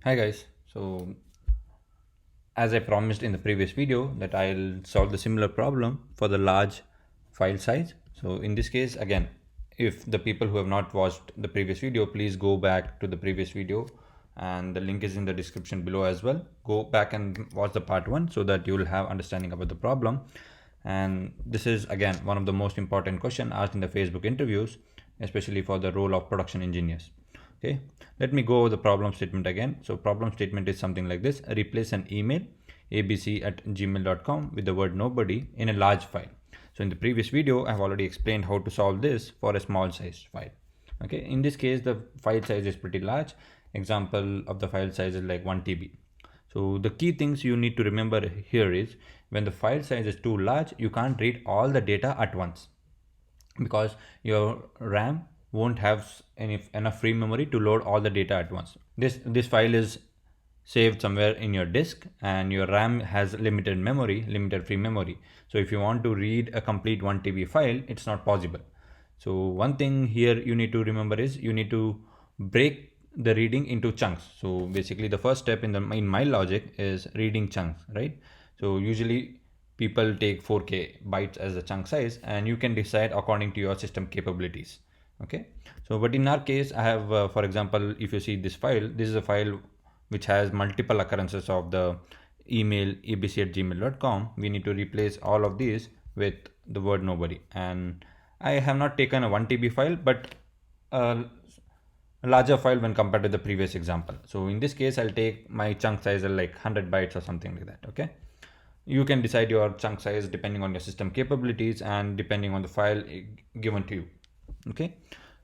Hi guys. As I promised in the previous video that I'll solve the similar problem for the large file size. So in this case, again, if the people who have not watched the previous video, please go back to the previous video and the link is in the description below as well. Go back and watch the part 1 so that you will have understanding about the problem. And this is again one of the most important question asked in the Facebook interviews, especially for the role of production engineers. Okay, let me go over the problem statement again. So problem statement is something like this: replace an email abc@gmail.com with the word nobody in a large file. So in the previous video I've already explained how to solve this for a small size file. Okay, in this case the file size is pretty large. Example of the file size is like 1 TB. So the key things you need to remember here is when the file size is too large, you can't read all the data at once because your RAM won't have enough free memory to load all the data at once. This file is saved somewhere in your disk and your RAM has limited free memory. So if you want to read a complete 1 TB file, it's not possible. So one thing here you need to remember is you need to break the reading into chunks. So basically the first step in my logic is reading chunks, right? So usually people take 4K bytes as a chunk size and you can decide according to your system capabilities. Okay, so but in our case I have for example, if you see this file, this is a file which has multiple occurrences of the email abc@gmail.com. We need to replace all of these with the word nobody, and I have not taken a 1 TB file but a larger file when compared to the previous example. So in this case I'll take my chunk size like 100 bytes or something like that. Okay, you can decide your chunk size depending on your system capabilities and depending on the file given to you. Okay,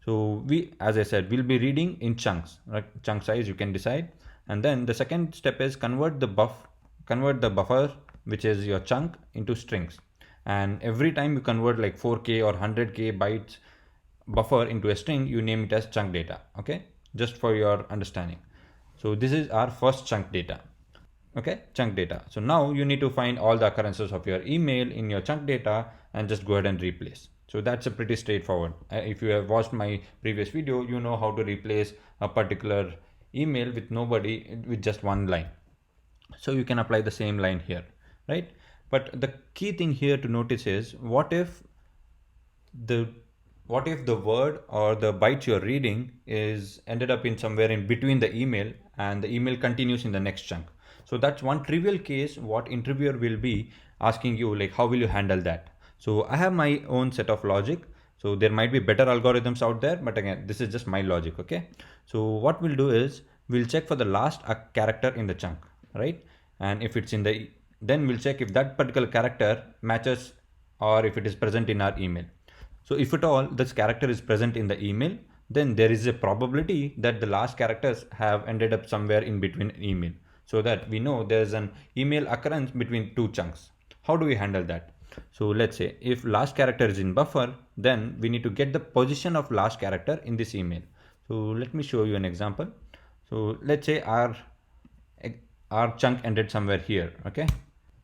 so we, as I said, we'll be reading in chunks, right? Chunk size you can decide. And then the second step is convert the buffer, which is your chunk, into strings. And every time you convert like 4K or 100K bytes buffer into a string, you name it as chunk data. Okay, just for your understanding. So this is our first chunk data. Okay, chunk data. So now you need to find all the occurrences of your email in your chunk data and just go ahead and replace. So that's a pretty straightforward. If you have watched my previous video, you know how to replace a particular email with nobody with just one line. So you can apply the same line here, right? But the key thing here to notice is the what if the word or the byte you're reading is ended up in somewhere in between the email and the email continues in the next chunk. So that's one trivial case what interviewer will be asking you, like how will you handle that. So I have my own set of logic. So there might be better algorithms out there, but again this is just my logic. Okay, so what we'll do is we'll check for the last character in the chunk, right? And if it's in the, then we'll check if that particular character matches or if it is present in our email. So if at all this character is present in the email, then there is a probability that the last characters have ended up somewhere in between email, so that we know there is an email occurrence between two chunks. How do we handle that? So let's say if last character is in buffer, then we need to get the position of last character in this email. So let me show you an example. So let's say our chunk ended somewhere here. Okay,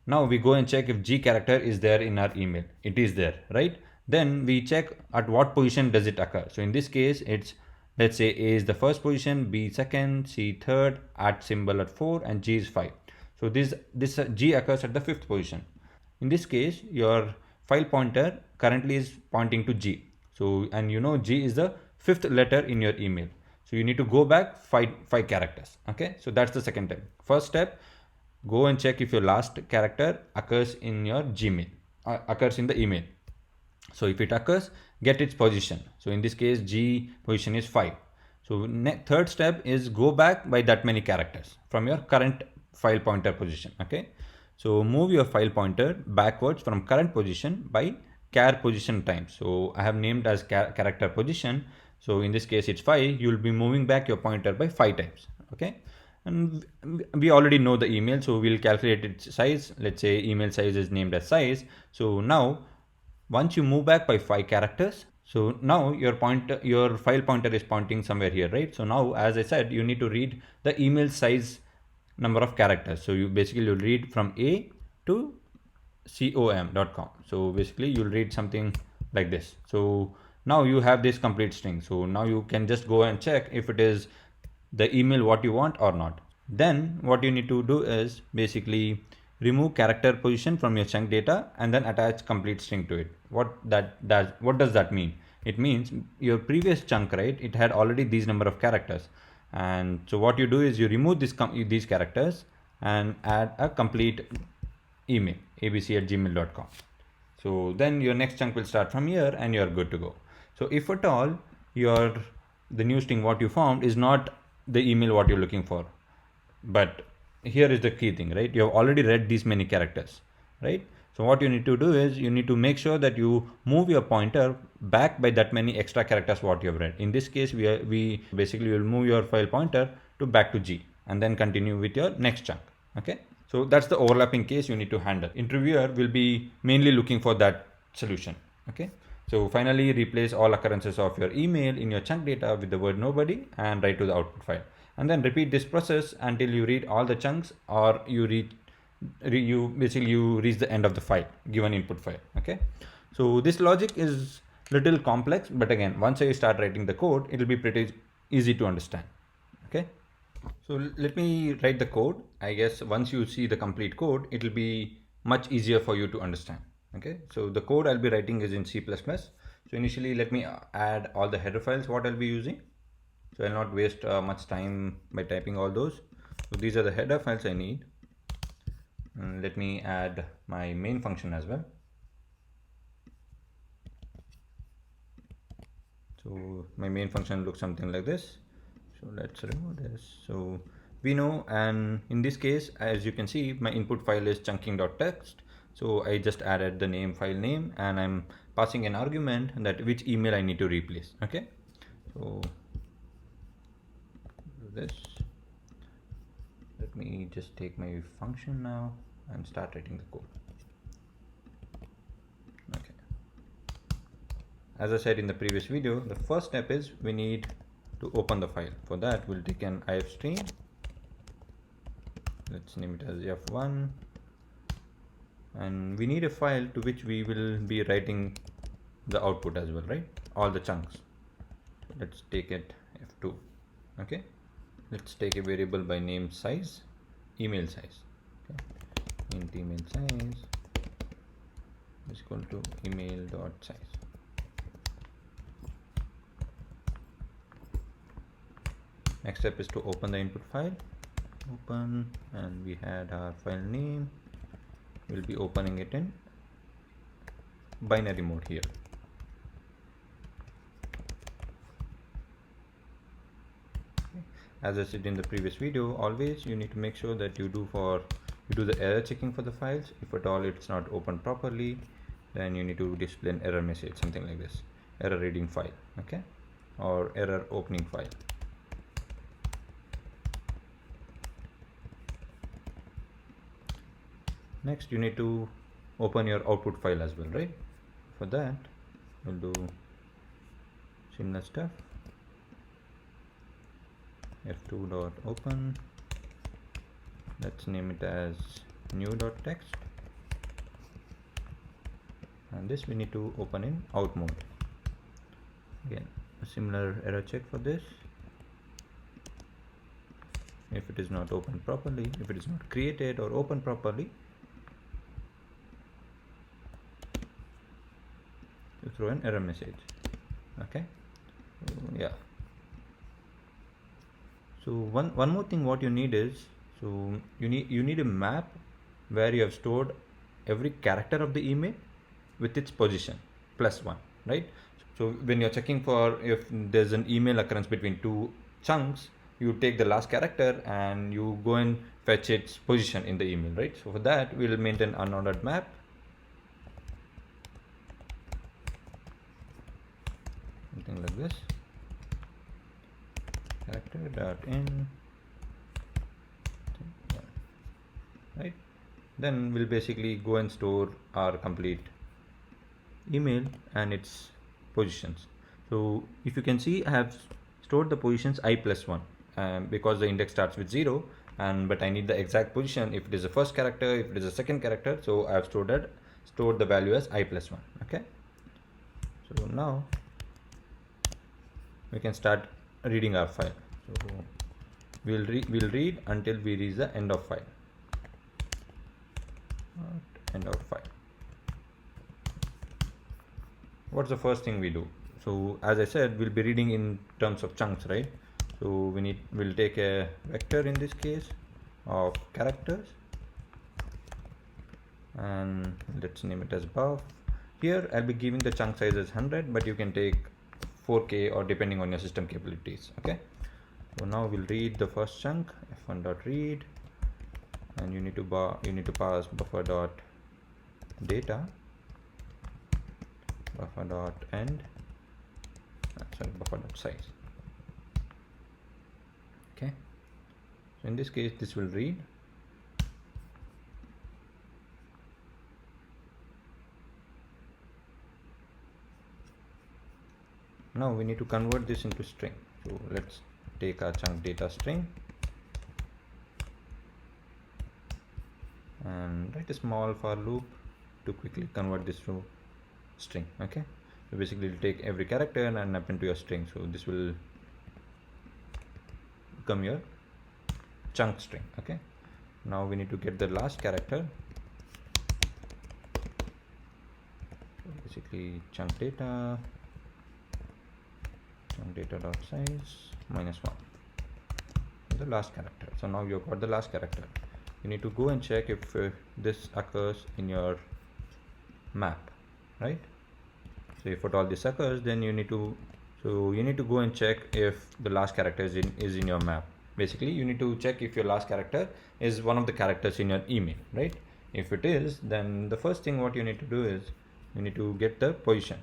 now we go and check if G character is there in our email. It is there, right? Then we check at what position does it occur. So in this case, it's, let's say A is the first position, B second, C third, at symbol at 4, and G is 5. So this G occurs at the 5th position. In this case, your file pointer currently is pointing to G. So, and you know G is the 5th letter in your email. So you need to go back five characters. Okay, so that's the second step. First step, go and check if your last character occurs in your Gmail, occurs in the email. So if it occurs, get its position. So in this case, G position is 5. So third step is go back by that many characters from your current file pointer position. Okay, so move your file pointer backwards from current position by char position times. So I have named as character position. So in this case it's 5. You will be moving back your pointer by 5 times. Okay, and we already know the email, so we'll calculate its size. Let's say email size is named as size. So now once you move back by 5 characters, so now your file pointer is pointing somewhere here, right? So now, as I said, you need to read the email size number of characters. So you basically you'll read from A to com.com. So basically you'll read something like this. So now you have this complete string. So now you can just go and check if it is the email what you want or not. Then what you need to do is basically remove character position from your chunk data and then attach complete string to it. What does that mean? It means your previous chunk, right, it had already these number of characters, and so what you do is you remove these characters and add a complete email, abc@gmail.com. So then your next chunk will start from here and you're good to go. So if at all your the new string what you found is not the email what you're looking for, but here is the key thing, right? You have already read these many characters, right? So what you need to do is you need to make sure that you move your pointer back by that many extra characters what you have read. In this case, we basically will move your file pointer to back to G and then continue with your next chunk. Okay, so that's the overlapping case you need to handle. Interviewer will be mainly looking for that solution. Okay, so finally replace all occurrences of your email in your chunk data with the word nobody and write to the output file, and then repeat this process until you read all the chunks or you reach the end of the file, given input file. Okay, so this logic is little complex, but again, once you start writing the code, it will be pretty easy to understand. Okay, so let me write the code. I guess once you see the complete code, it will be much easier for you to understand. Okay, so the code I'll be writing is in C++. So initially let me add all the header files what I'll be using. So I'll not waste much time by typing all those. So these are the header files I need. And let me add my main function as well. So my main function looks something like this. So let's remove this. So we know, and in this case, as you can see, my input file is chunking.txt. So I just added the file name, and I'm passing an argument that which email I need to replace. Okay, so do this. Let me just take my function now and start writing the code. Okay, as I said in the previous video, the first step is we need to open the file. For that, we'll take an ifstream. Let's name it as f1, and we need a file to which we will be writing the output as well, right? All the chunks. So let's take it f2. Okay, let's take a variable by name size, email size. Okay, int email size is equal to email dot size. Next step is to open the input file. Open, and we had our file name. We'll be opening it in binary mode here. Okay. As I said in the previous video, always you need to make sure that you do the error checking for the files. If at all it's not opened properly, then you need to display an error message, something like this: error reading file, okay, or error opening file. Next, you need to open your output file as well, right? For that, we'll do similar stuff. f2.open. Let's name it as new.txt. And this we need to open in out mode. Again, a similar error check for this. If it is not opened properly, if it is not created or opened properly, to throw an error message. Okay, so, yeah. So one more thing what you need is, so you need a map where you have stored every character of the email with its position +1, right? So when you're checking for if there's an email occurrence between two chunks, you take the last character and you go and fetch its position in the email, right? So for that, we'll maintain unordered map. Something like this. Character.in, right? Then we'll basically go and store our complete email and its positions. So if you can see, I have stored the positions i+1 because the index starts with 0, but I need the exact position if it is the first character, if it is the second character. So I have stored the value as i+1. Okay, so now we can start reading our file. So we'll read until we reach the end of file. End of file. What's the first thing we do? So as I said, we'll be reading in terms of chunks, right? So we'll take a vector in this case of characters, and let's name it as buff. Here I'll be giving the chunk size as 100, but you can take 4K or depending on your system capabilities. Okay, so now we'll read the first chunk, f1.read, and you need to pass buffer.data, buffer.end, sorry, buffer.size. Okay, so in this case this will read. Now we need to convert this into string. So let's take our chunk data string and write a small for loop to quickly convert this to string. Okay, so basically we'll take every character and append to a string. So this will become your chunk string. Okay, now we need to get the last character. So basically chunk data dot size -1, the last character. So now you've got the last character. You need to go and check if this occurs in your map, right? So if at all this occurs, then you need to go and check if the last character is in your map. Basically you need to check if your last character is one of the characters in your email, right? If it is, then the first thing what you need to do is you need to get the position.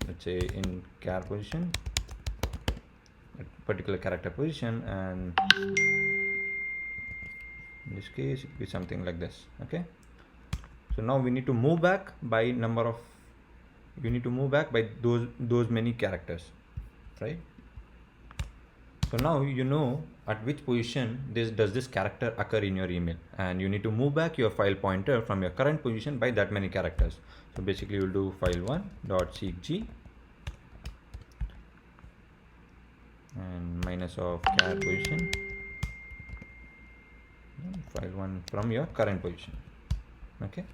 Let's say in char position, a particular character position, and in this case it will be something like this. Okay, so now we need to move back by those many characters, right? So now you know at which position does this character occur in your email, and you need to move back your file pointer from your current position by that many characters. So basically you'll do file1.seekg and minus of char position, file1 from your current position. Okay,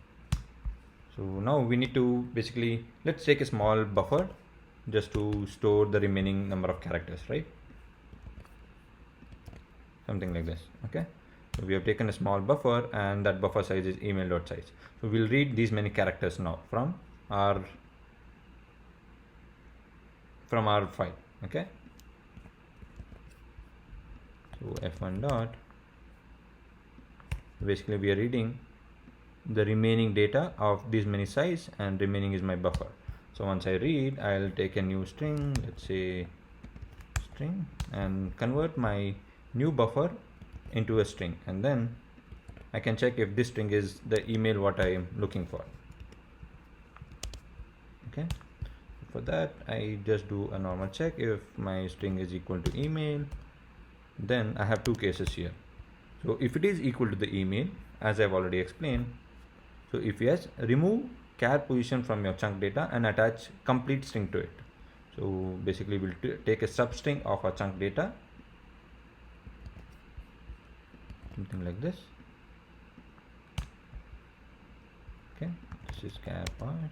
so now we need to basically, let's take a small buffer just to store the remaining number of characters, right? Something like this. Okay, so we have taken a small buffer, and that buffer size is email.size. So we'll read these many characters now from our file. Okay, so f1 dot, basically we are reading the remaining data of these many size, and remaining is my buffer. So once I read, I'll take a new string, let's say string, and convert my new buffer into a string, and then I can check if this string is the email what I am looking for. Okay, for that I just do a normal check. If my string is equal to email, then I have two cases here. So if it is equal to the email, as I've already explained, so if yes, remove char position from your chunk data and attach complete string to it. So basically we'll take a substring of our chunk data, something like this. Okay, this is char pass,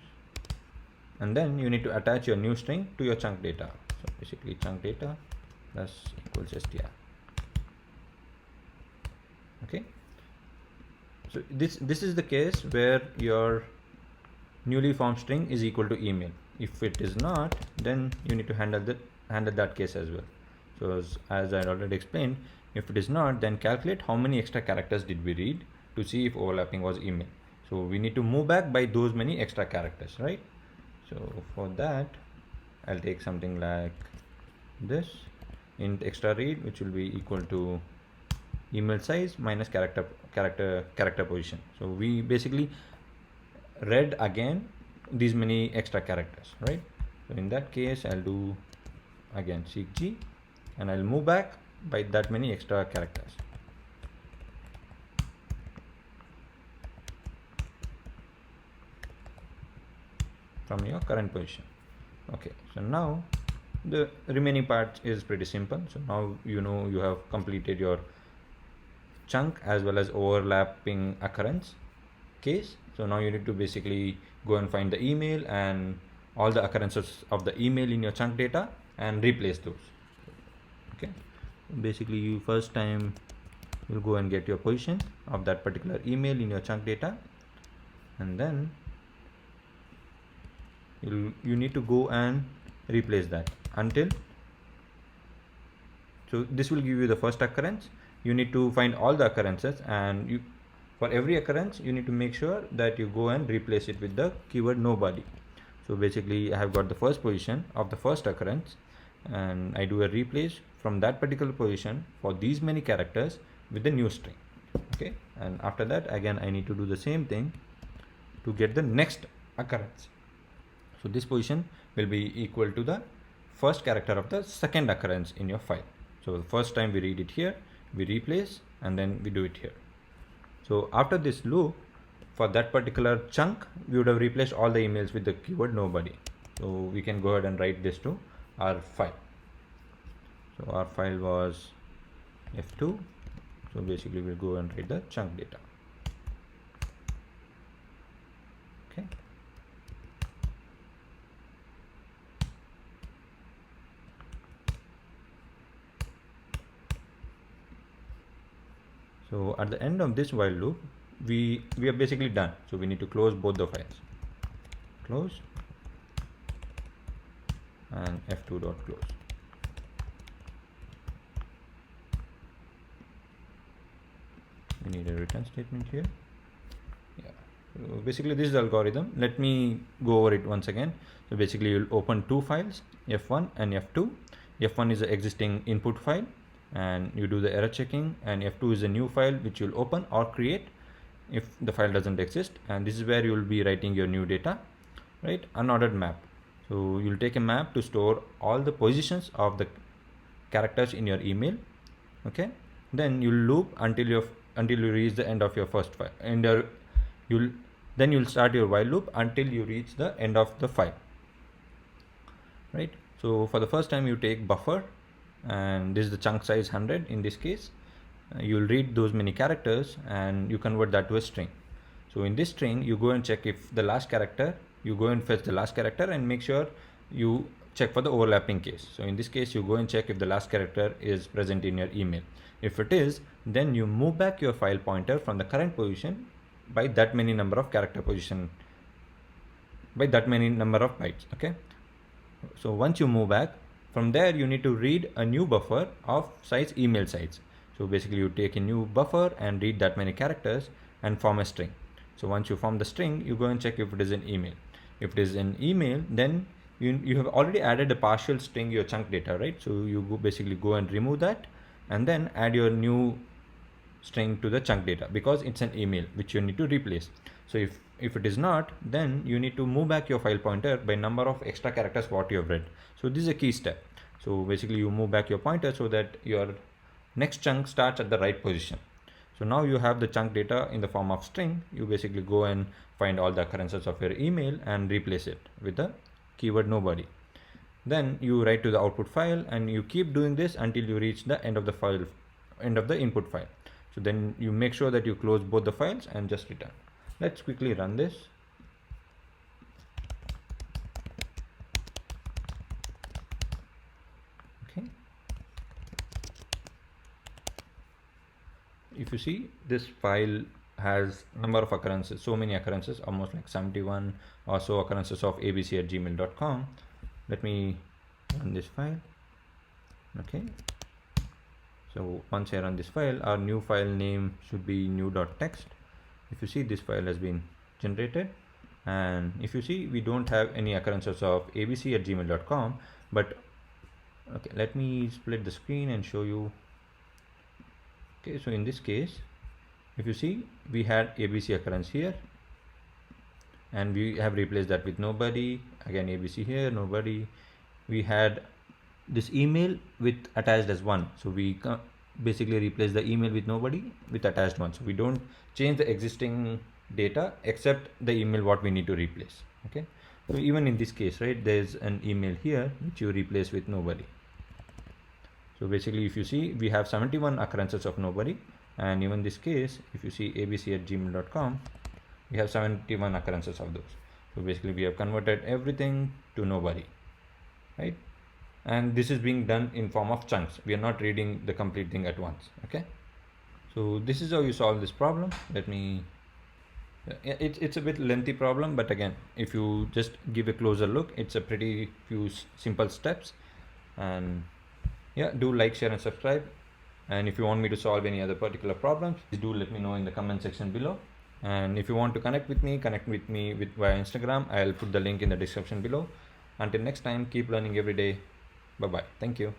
and then you need to attach your new string to your chunk data. So basically chunk data plus equals str. Okay, so this is the case where your newly formed string is equal to email. If it is not, then you need to handle that case as well. So as I already explained, if it is not, then calculate how many extra characters did we read to see if overlapping was email. So we need to move back by those many extra characters, right? So for that I'll take something like this, int extra read, which will be equal to email size minus character position. So we basically read again these many extra characters, right? So in that case I'll do again seekg, and I'll move back by that many extra characters. From your current position. Okay, so now the remaining part is pretty simple. So now you know you have completed your chunk as well as overlapping occurrence case. So now you need to basically go and find the email and all the occurrences of the email in your chunk data and replace those. Okay, basically you first time you'll go and get your position of that particular email in your chunk data, and then you need to go and replace that until, so this will give you the first occurrence. You need to find all the occurrences, and you, for every occurrence you need to make sure that you go and replace it with the keyword nobody. So basically I have got the first position of the first occurrence, and I do a replace from that particular position for these many characters with the new string. Okay, and after that again I need to do the same thing to get the next occurrence. So this position will be equal to the first character of the second occurrence in your file. So the first time we read it here, we replace, and then we do it here. So after this loop, for that particular chunk, we would have replaced all the emails with the keyword nobody. So we can go ahead and write this to our file. So our file was F2. So basically we'll go and write the chunk data. Okay. So at the end of this while loop, we are basically done. So we need to close both the files. Close and F2.close. We need a return statement here. Yeah. So basically this is the algorithm. Let me go over it once again. So basically you'll open two files, F1 and F2. F1 is the existing input file, and you do the error checking, and F2 is a new file which you'll open or create if the file doesn't exist, and this is where you'll be writing your new data, right? Unordered map. So you'll take a map to store all the positions of the characters in your email. Okay, then you'll loop until you reach the end of your first file, and you'll start your while loop until you reach the end of the file, right? So for the first time you take buffer, and this is the chunk size 100 in this case. You'll read those many characters and you convert that to a string. So in this string you go and check if the last character, you go and fetch the last character and make sure you check for the overlapping case. So in this case you go and check if the last character is present in your email. If it is, then you move back your file pointer from the current position by that many number of character position, by that many number of bytes. Okay, so once you move back from there, you need to read a new buffer of size email size. So basically you take a new buffer and read that many characters and form a string. So once you form the string, you go and check if it is an email. If it is an email, then you have already added a partial string your chunk data, right? So you basically go and remove that and then add your new string to the chunk data, because it's an email which you need to replace. So if it is not, then you need to move back your file pointer by number of extra characters what you have read. So this is a key step. So basically you move back your pointer so that your next chunk starts at the right position. So now you have the chunk data in the form of string. You basically go and find all the occurrences of your email and replace it with the keyword nobody. Then you write to the output file, and you keep doing this until you reach the end of the file, end of the input file. So then you make sure that you close both the files and just return. Let's quickly run this. Okay. If you see, this file has number of occurrences, so many occurrences, almost like 71 or so occurrences of abc@gmail.com. Let me run this file. Okay. So once I run this file, our new file name should be new.txt. If you see, this file has been generated, and if you see, we don't have any occurrences of abc@gmail.com, but okay, let me split the screen and show you. Okay, so in this case, if you see, we had abc occurrence here, and we have replaced that with nobody. Again abc here, nobody. We had this email with attached as 1, so we basically replace the email with nobody with attached 1. So we don't change the existing data except the email what we need to replace. Okay, so even in this case, right, there's an email here which you replace with nobody. So basically if you see, we have 71 occurrences of nobody, And even this case, if you see abc@gmail.com, we have 71 occurrences of those. So basically we have converted everything to nobody, right? And this is being done in form of chunks. We are not reading the complete thing at once. Okay, so this is how you solve this problem. Let me it's a bit lengthy problem, but again, if you just give a closer look, it's a pretty few simple steps. And yeah, do like, share and subscribe. And if you want me to solve any other particular problems, please do let me know in the comment section below. And if you want to connect with me via Instagram. I'll put the link in the description below. Until next time, keep learning every day. Bye bye. Thank you.